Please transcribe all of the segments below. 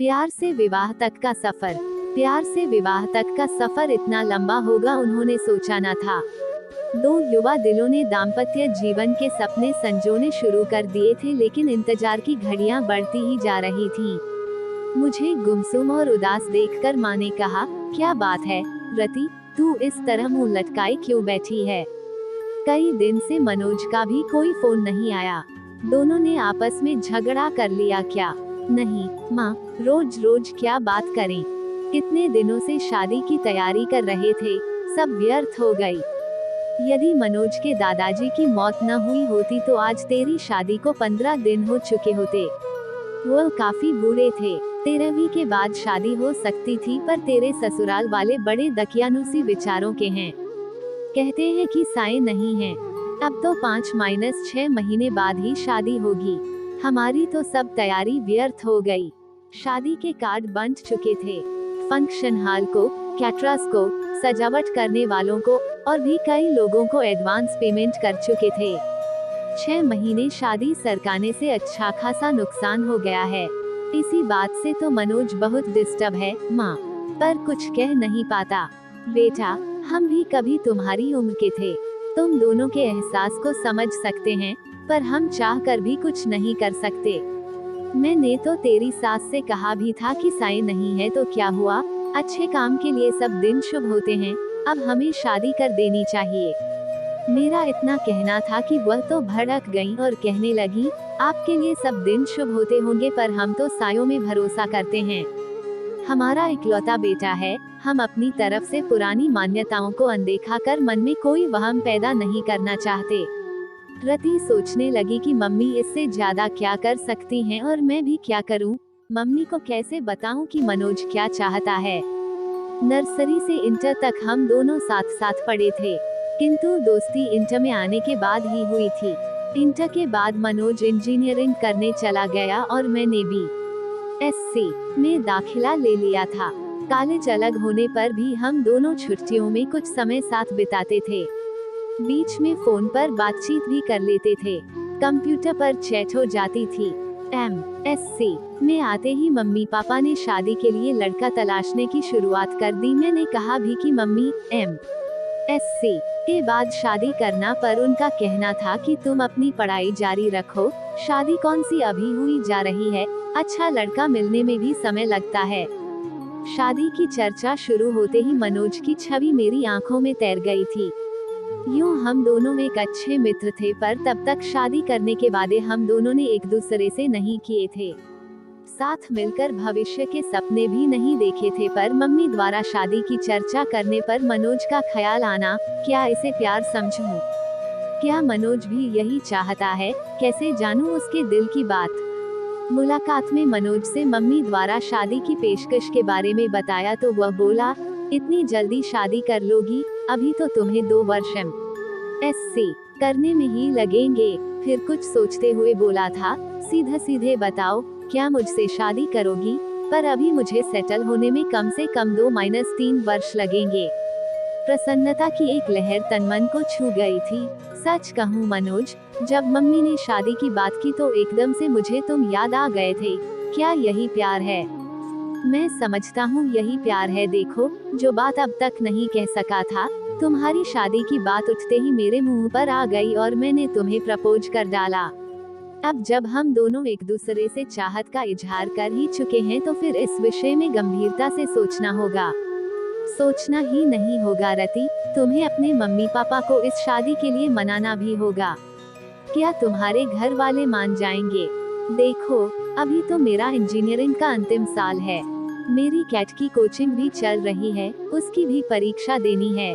प्यार से विवाह तक का सफर। प्यार से विवाह तक का सफर इतना लंबा होगा उन्होंने सोचा न था। दो युवा दिलों ने दाम्पत्य जीवन के सपने संजोने शुरू कर दिए थे, लेकिन इंतजार की घड़ियां बढ़ती ही जा रही थीं। मुझे गुमसुम और उदास देखकर माँ ने कहा, क्या बात है रति, तू इस तरह मुंह लटकाए क्यों बैठी है? कई दिन से मनोज का भी कोई फोन नहीं आया। दोनों ने आपस में झगड़ा कर लिया क्या? नहीं माँ, रोज रोज क्या बात करें। कितने दिनों से शादी की तैयारी कर रहे थे, सब व्यर्थ हो गई। यदि मनोज के दादाजी की मौत न हुई होती तो आज तेरी शादी को 15 दिन हो चुके होते। वो काफी बूढ़े थे। 13वीं के बाद शादी हो सकती थी, पर तेरे ससुराल वाले बड़े दकियानुसी विचारों के हैं। कहते हैं कि साए नहीं हैं। अब तो 5-6 महीने बाद ही शादी होगी। हमारी तो सब तैयारी व्यर्थ हो गई। शादी के कार्ड बंट चुके थे। फंक्शन हॉल को, कैटरर्स को, सजावट करने वालों को और भी कई लोगों को एडवांस पेमेंट कर चुके थे। 6 महीने शादी सरकाने से अच्छा खासा नुकसान हो गया है। इसी बात से तो मनोज बहुत डिस्टर्ब है माँ, पर कुछ कह नहीं पाता। बेटा, हम भी कभी तुम्हारी उम्र के थे। तुम दोनों के एहसास को समझ सकते हैं, पर हम चाह कर भी कुछ नहीं कर सकते। मैंने तो तेरी सास से कहा भी था कि साए नहीं है तो क्या हुआ, अच्छे काम के लिए सब दिन शुभ होते हैं, अब हमें शादी कर देनी चाहिए। मेरा इतना कहना था कि वह तो भड़क गई और कहने लगी, आपके लिए सब दिन शुभ होते होंगे, पर हम तो सायों में भरोसा करते हैं। हमारा इकलौता बेटा है, हम अपनी तरफ से पुरानी मान्यताओं को अनदेखा कर मन में कोई वहम पैदा नहीं करना चाहते। रति सोचने लगी कि मम्मी इससे ज्यादा क्या कर सकती हैं और मैं भी क्या करूं? मम्मी को कैसे बताऊं कि मनोज क्या चाहता है? नर्सरी से इंटर तक हम दोनों साथ साथ पढ़े थे, किंतु दोस्ती इंटर में आने के बाद ही हुई थी। इंटर के बाद मनोज इंजीनियरिंग करने चला गया और मैंने भी SC में दाखिला ले लिया था। कॉलेज अलग होने पर भी हम दोनों छुट्टियों में कुछ समय साथ बिताते थे। बीच में फोन पर बातचीत भी कर लेते थे। कंप्यूटर पर चैट हो जाती थी। MSc में आते ही मम्मी पापा ने शादी के लिए लड़का तलाशने की शुरुआत कर दी। मैंने कहा भी कि मम्मी, MSc के बाद शादी करना, पर उनका कहना था कि तुम अपनी पढ़ाई जारी रखो, शादी कौन सी अभी हुई जा रही है, अच्छा लड़का मिलने में भी समय लगता है। शादी की चर्चा शुरू होते ही मनोज की छवि मेरी आंखों में तैर गई थी। यूं हम दोनों एक अच्छे मित्र थे, पर तब तक शादी करने के वादे हम दोनों ने एक दूसरे से नहीं किए थे। साथ मिलकर भविष्य के सपने भी नहीं देखे थे, पर मम्मी द्वारा शादी की चर्चा करने पर मनोज का ख्याल आना, क्या इसे प्यार समझूं? क्या मनोज भी यही चाहता है? कैसे जानूं उसके दिल की बात? मुलाकात में मनोज से मम्मी द्वारा शादी की पेशकश के बारे में बताया तो वह बोला, इतनी जल्दी शादी कर लोगी? अभी तो तुम्हें 2 वर्ष MSc करने में ही लगेंगे। फिर कुछ सोचते हुए बोला था, सीधे सीधे बताओ, क्या मुझसे शादी करोगी? पर अभी मुझे सेटल होने में कम से कम 2-3 वर्ष लगेंगे। प्रसन्नता की एक लहर तनमन को छू गई थी। सच कहूँ मनोज, जब मम्मी ने शादी की बात की तो एकदम से मुझे तुम याद आ गए थे। क्या यही प्यार है? मैं समझता हूँ यही प्यार है। देखो, जो बात अब तक नहीं कह सका था, तुम्हारी शादी की बात उठते ही मेरे मुंह पर आ गई और मैंने तुम्हें प्रपोज कर डाला। अब जब हम दोनों एक दूसरे से चाहत का इजहार कर ही चुके हैं तो फिर इस विषय में गंभीरता से सोचना होगा। सोचना ही नहीं होगा रति, तुम्हें अपने मम्मी पापा को इस शादी के लिए मनाना भी होगा। क्या तुम्हारे घर वाले मान जाएंगे? देखो, अभी तो मेरा इंजीनियरिंग का अंतिम साल है। मेरी कैट की कोचिंग भी चल रही है, उसकी भी परीक्षा देनी है।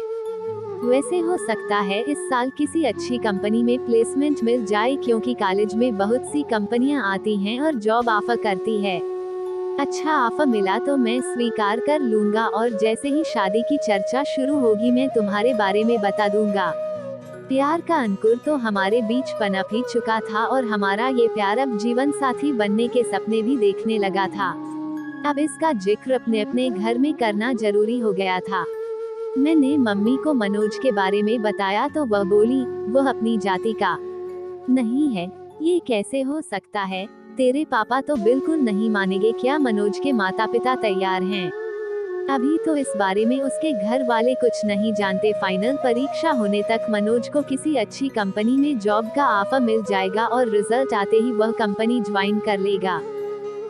वैसे हो सकता है इस साल किसी अच्छी कंपनी में प्लेसमेंट मिल जाए, क्योंकि कॉलेज में बहुत सी कंपनियां आती हैं और जॉब ऑफर करती है। अच्छा ऑफर मिला तो मैं स्वीकार कर लूंगा और जैसे ही शादी की चर्चा शुरू होगी मैं तुम्हारे बारे में बता दूंगा। प्यार का अंकुर तो हमारे बीच पनप ही चुका था और हमारा ये प्यार अब जीवन साथी बनने के सपने भी देखने लगा था। अब इसका जिक्र अपने अपने घर में करना जरूरी हो गया था। मैंने मम्मी को मनोज के बारे में बताया तो वह बोली, वह अपनी जाति का नहीं है। ये कैसे हो सकता है? तेरे पापा तो बिल्कुल नहीं मानेंगे। क्या मनोज के माता पिता तैयार हैं? अभी तो इस बारे में उसके घर वाले कुछ नहीं जानते। फाइनल परीक्षा होने तक मनोज को किसी अच्छी कंपनी में जॉब का ऑफर मिल जाएगा और रिजल्ट आते ही वह कंपनी ज्वाइन कर लेगा।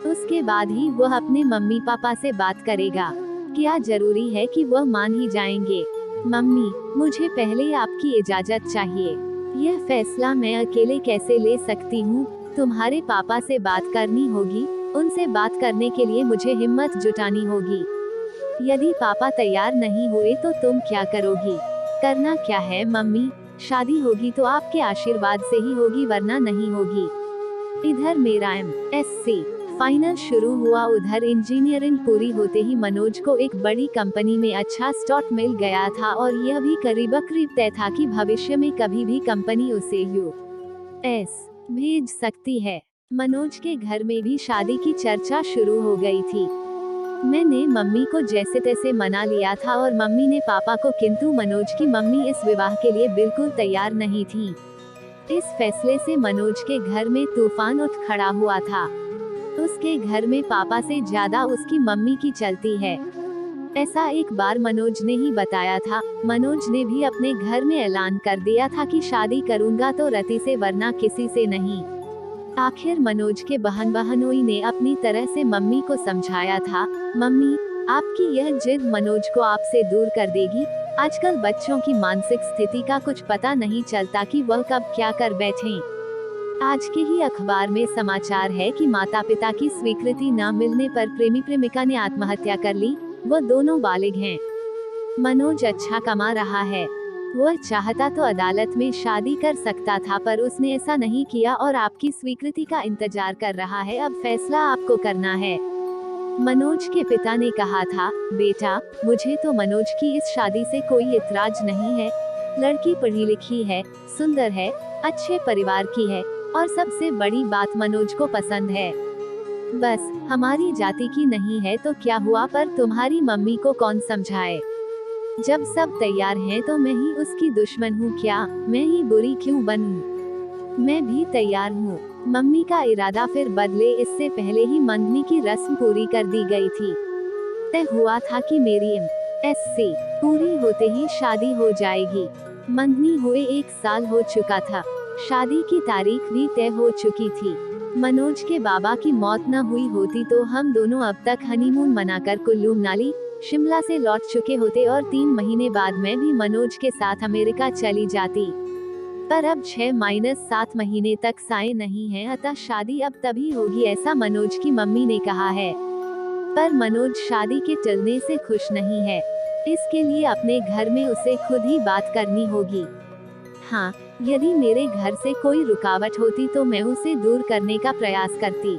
उसके बाद ही वह अपने मम्मी पापा से बात करेगा। क्या जरूरी है कि वह मान ही जाएंगे? मम्मी, मुझे पहले आपकी इजाजत चाहिए। यह फैसला मैं अकेले कैसे ले सकती हूँ? तुम्हारे पापा से बात करनी होगी। उनसे बात करने के लिए मुझे हिम्मत जुटानी होगी। यदि पापा तैयार नहीं हुए तो तुम क्या करोगी? करना क्या है मम्मी? शादी होगी तो आपके आशीर्वाद से ही होगी, वरना नहीं होगी। इधर मेरा MSc फाइनल शुरू हुआ, उधर इंजीनियरिंग पूरी होते ही मनोज को एक बड़ी कंपनी में अच्छा स्लॉट मिल गया था और यह भी करीब तय था कि भविष्य में कभी भी कंपनी उसे US भेज सकती है। मनोज के घर में भी शादी की चर्चा शुरू हो गई थी। मैंने मम्मी को जैसे तैसे मना लिया था और मम्मी ने पापा को, किंतु मनोज की मम्मी इस विवाह के लिए बिल्कुल तैयार नहीं थी। इस फैसले से मनोज के घर में तूफान उठ खड़ा हुआ था। उसके घर में पापा से ज्यादा उसकी मम्मी की चलती है। ऐसा एक बार मनोज ने ही बताया था। मनोज ने भी अपने घर में ऐलान कर दिया था कि शादी करूंगा तो रति से, वरना किसी से नहीं। आखिर मनोज के बहनोई ने अपनी तरह से मम्मी को समझाया था, मम्मी, आपकी यह जिद मनोज को आपसे दूर कर देगी। आजकल बच्चों की मानसिक स्थिति का कुछ पता नहीं चलता कि वह कब क्या कर बैठें। आज के ही अखबार में समाचार है कि माता पिता की स्वीकृति न मिलने पर प्रेमी प्रेमिका ने आत्महत्या कर ली। वह दोनों बालिग हैं। मनोज अच्छा कमा रहा है। वह चाहता तो अदालत में शादी कर सकता था, पर उसने ऐसा नहीं किया और आपकी स्वीकृति का इंतजार कर रहा है। अब फैसला आपको करना है। मनोज के पिता ने कहा था, बेटा, मुझे तो मनोज की इस शादी से कोई इतराज नहीं है। लड़की पढ़ी लिखी है, सुंदर है, अच्छे परिवार की है और सबसे बड़ी बात, मनोज को पसंद है। बस हमारी जाति की नहीं है तो क्या हुआ, पर तुम्हारी मम्मी को कौन समझाए? जब सब तैयार हैं तो मैं ही उसकी दुश्मन हूँ क्या? मैं ही बुरी क्यों बनूं? मैं भी तैयार हूँ। मम्मी का इरादा फिर बदले इससे पहले ही मंगनी की रस्म पूरी कर दी गई थी। तय हुआ था कि मेरी MSc पूरी होते ही शादी हो जाएगी। मंगनी हुए 1 साल हो चुका था। शादी की तारीख भी तय हो चुकी थी। मनोज के बाबा की मौत न हुई होती तो हम दोनों अब तक हनीमून मनाकर कुल्लू मनाली शिमला से लौट चुके होते और 3 महीने बाद मैं भी मनोज के साथ अमेरिका चली जाती। पर अब 6-7 महीने तक साए नहीं हैं, अतः शादी अब तभी होगी, ऐसा मनोज की मम्मी ने कहा है। पर मनोज शादी के टलने से खुश नहीं है। इसके लिए अपने घर में उसे खुद ही बात करनी होगी। हाँ, यदि मेरे घर से कोई रुकावट होती तो मैं उसे दूर करने का प्रयास करती,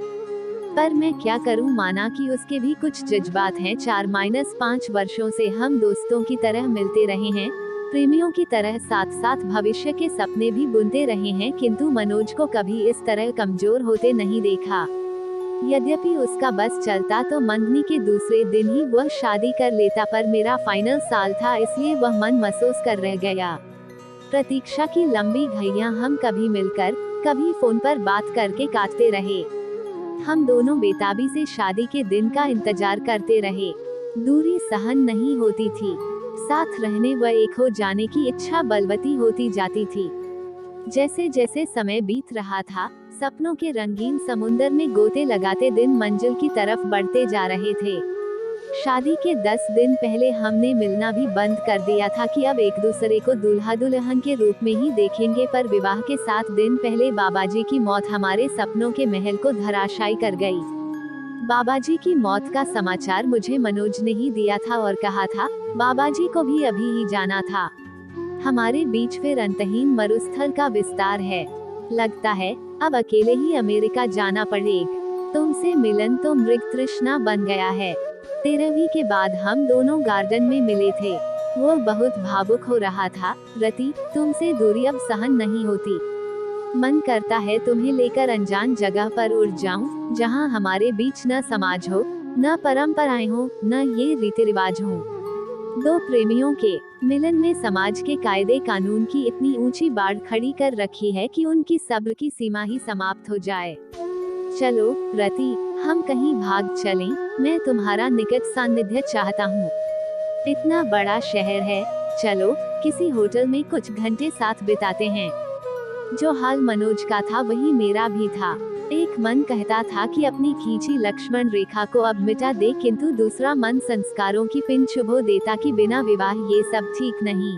पर मैं क्या करूं? माना कि उसके भी कुछ जज्बात हैं। 4-5 वर्षों से हम दोस्तों की तरह मिलते रहे हैं, प्रेमियों की तरह साथ साथ भविष्य के सपने भी बुनते रहे हैं, किंतु मनोज को कभी इस तरह कमजोर होते नहीं देखा। यद्यपि उसका बस चलता तो मंगनी के दूसरे दिन ही वह शादी कर लेता, पर मेरा फाइनल साल था, इसलिए वह मन महसूस कर रह गया। प्रतीक्षा की लंबी घड़ियां हम कभी मिलकर, कभी फोन पर बात करके काटते रहे। हम दोनों बेताबी से शादी के दिन का इंतजार करते रहे। दूरी सहन नहीं होती थी। साथ रहने व एक हो जाने की इच्छा बलवती होती जाती थी। जैसे जैसे समय बीत रहा था, सपनों के रंगीन समुंदर में गोते लगाते दिन मंजिल की तरफ बढ़ते जा रहे थे। शादी के 10 दिन पहले हमने मिलना भी बंद कर दिया था कि अब एक दूसरे को दूल्हा दुल्हन के रूप में ही देखेंगे, पर विवाह के 7 दिन पहले बाबाजी की मौत हमारे सपनों के महल को धराशायी कर गई। बाबाजी की मौत का समाचार मुझे मनोज ने ही दिया था और कहा था, बाबाजी को भी अभी ही जाना था। हमारे बीच फिर अंतहीन मरुस्थल का विस्तार है। लगता है अब अकेले ही अमेरिका जाना पड़ेगा। तुमसे मिलन तो मृग तृष्णा बन गया है। 13वीं के बाद हम दोनों गार्डन में मिले थे। वो बहुत भावुक हो रहा था। रति, तुमसे दूरी अब सहन नहीं होती। मन करता है तुम्हें लेकर अनजान जगह पर उड़ जाऊं, जहां हमारे बीच न समाज हो, न परंपराएं हो, न ये रीति रिवाज हो। 2 प्रेमियों के मिलन में समाज के कायदे कानून की इतनी ऊंची बाड़ खड़ी कर रखी है कि उनकी सब्र की सीमा ही समाप्त हो जाए। चलो रति, हम कहीं भाग चलें, मैं तुम्हारा निकट सानिध्य चाहता हूँ। इतना बड़ा शहर है, चलो किसी होटल में कुछ घंटे साथ बिताते हैं। जो हाल मनोज का था वही मेरा भी था। एक मन कहता था कि अपनी खींची लक्ष्मण रेखा को अब मिटा दे, किंतु दूसरा मन संस्कारों की पिन चुभो देता कि बिना विवाह ये सब ठीक नहीं।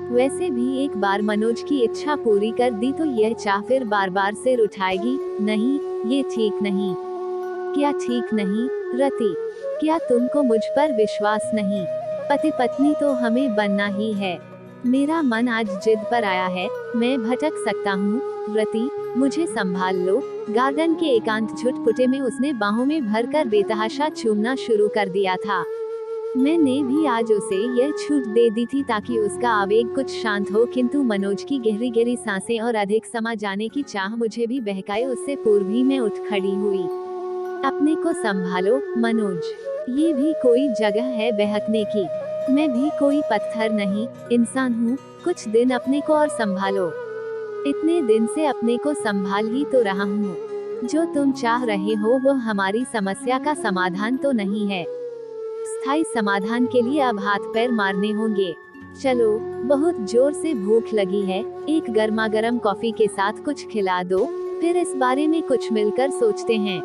वैसे भी एक बार मनोज की इच्छा पूरी कर दी तो यह चाह फिर बार बार सिर उठाएगी। नहीं, ये ठीक नहीं। क्या ठीक नहीं रति? क्या तुमको मुझ पर विश्वास नहीं? पति पत्नी तो हमें बनना ही है। मेरा मन आज जिद पर आया है, मैं भटक सकता हूँ। रति, मुझे संभाल लो। गार्डन के एकांत झुटपुटे में उसने बाहों में भरकर बेतहाशा चूमना शुरू कर दिया था। मैंने भी आज उसे यह छूट दे दी थी ताकि उसका आवेग कुछ शांत हो, किंतु मनोज की गहरी गहरी सांसें और अधिक समा जाने की चाह मुझे भी बहकाए। उससे पूर्व ही मैं उठ खड़ी हुई। अपने को संभालो मनोज, ये भी कोई जगह है बहकने की। मैं भी कोई पत्थर नहीं, इंसान हूँ। कुछ दिन अपने को और संभालो। इतने दिन से अपने को संभाल ही तो रहा हूँ। जो तुम चाह रहे हो वो हमारी समस्या का समाधान तो नहीं है। स्थायी समाधान के लिए अब हाथ पैर मारने होंगे। चलो, बहुत जोर से भूख लगी है, एक गर्मागर्म कॉफी के साथ कुछ खिला दो, फिर इस बारे में कुछ मिलकर सोचते हैं।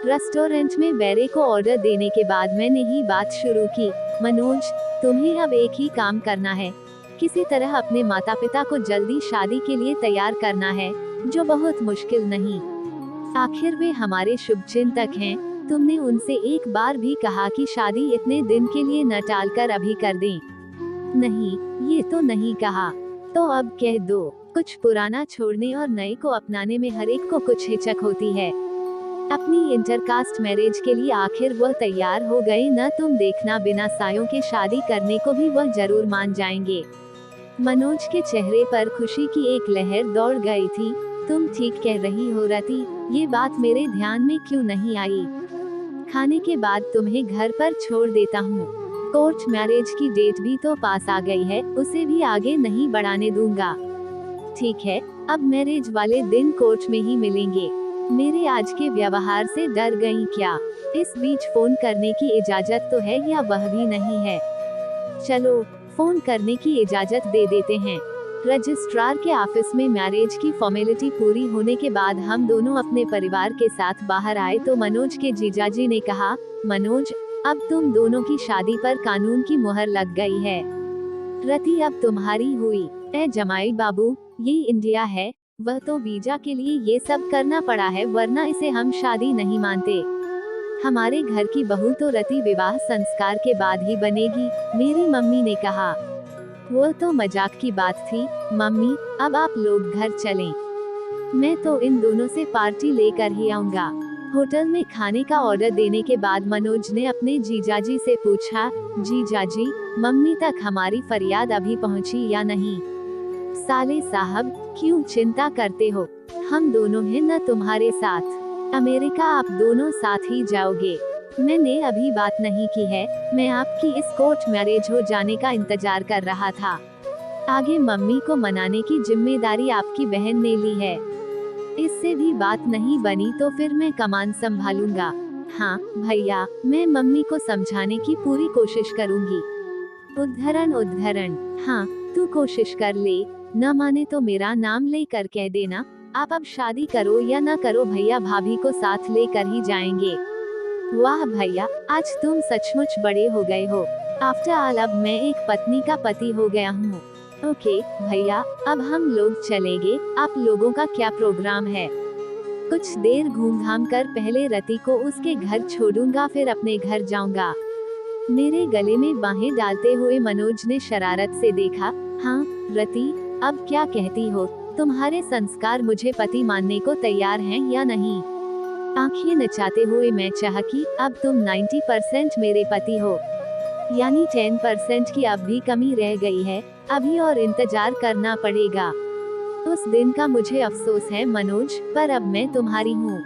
रेस्टोरेंट में बेरे को ऑर्डर देने के बाद मैंने ही बात शुरू की। मनोज, तुम्हें अब एक ही काम करना है, किसी तरह अपने माता पिता को जल्दी शादी के लिए तैयार करना है, जो बहुत मुश्किल नहीं। आखिर वे हमारे शुभचिंतक हैं। तुमने उनसे एक बार भी कहा कि शादी इतने दिन के लिए न टालकर अभी कर दें? नहीं, ये तो नहीं कहा। तो अब कह दो। कुछ पुराना छोड़ने और नए को अपनाने में हर एक को कुछ हिचक होती है। अपनी इंटरकास्ट मैरिज के लिए आखिर वह तैयार हो गए न? तुम देखना, बिना सायों के शादी करने को भी वह जरूर मान जाएंगे। मनोज के चेहरे पर खुशी की एक लहर दौड़ गई थी। तुम ठीक कह रही हो रति, ये बात मेरे ध्यान में क्यों नहीं आई? खाने के बाद तुम्हें घर पर छोड़ देता हूँ। कोर्ट मैरिज की डेट भी तो पास आ गई है, उसे भी आगे नहीं बढ़ाने दूंगा। ठीक है, अब मैरिज वाले दिन कोर्ट में ही मिलेंगे। मेरे आज के व्यवहार से डर गई क्या? इस बीच फोन करने की इजाजत तो है या वह भी नहीं है? चलो, फोन करने की इजाजत दे देते हैं। रजिस्ट्रार के ऑफिस में मैरिज की फॉर्मेलिटी पूरी होने के बाद हम दोनों अपने परिवार के साथ बाहर आए तो मनोज के जीजाजी ने कहा, मनोज, अब तुम दोनों की शादी पर कानून की मुहर लग गई है। रति अब तुम्हारी हुई। ए जमाई बाबू, ये इंडिया है, वह तो वीजा के लिए ये सब करना पड़ा है, वरना इसे हम शादी नहीं मानते। हमारे घर की बहू तो रति विवाह संस्कार के बाद ही बनेगी, मेरी मम्मी ने कहा। वो तो मजाक की बात थी मम्मी, अब आप लोग घर चलें। मैं तो इन दोनों से पार्टी लेकर ही आऊंगा। होटल में खाने का ऑर्डर देने के बाद मनोज ने अपने जीजाजी से पूछा, जीजाजी, मम्मी तक हमारी फरियाद अभी पहुंची या नहीं? साले साहब, क्यों चिंता करते हो? हम दोनों हैं न तुम्हारे साथ। अमेरिका आप दोनों साथ ही जाओगे। मैंने अभी बात नहीं की है, मैं आपकी इस कोर्ट मैरिज हो जाने का इंतजार कर रहा था। आगे मम्मी को मनाने की जिम्मेदारी आपकी बहन ने ली है। इससे भी बात नहीं बनी तो फिर मैं कमान संभालूंगा। हाँ भैया, मैं मम्मी को समझाने की पूरी कोशिश करूंगी। उद्धरण, हाँ तू कोशिश कर ले, न माने तो मेरा नाम लेकर कह देना, आप अब शादी करो या न करो, भैया भाभी को साथ लेकर ही जाएंगे। वाह भैया, आज तुम सचमुच बड़े हो गए हो। आफ्टर ऑल अब मैं एक पत्नी का पति हो गया हूँ। ओके भैया, अब हम लोग चलेंगे। आप लोगों का क्या प्रोग्राम है? कुछ देर घूम-घाम कर पहले रति को उसके घर छोड़ूंगा, फिर अपने घर जाऊंगा। मेरे गले में बाहें डालते हुए मनोज ने शरारत से देखा। हाँ रति, अब क्या कहती हो? तुम्हारे संस्कार मुझे पति मानने को तैयार हैं या नहीं? आंखें नचाते हुए मैं चाहा कि अब तुम 90% मेरे पति हो, यानी 10% की अब भी कमी रह गई है, अभी और इंतजार करना पड़ेगा। उस दिन का मुझे अफसोस है मनोज, पर अब मैं तुम्हारी हूँ।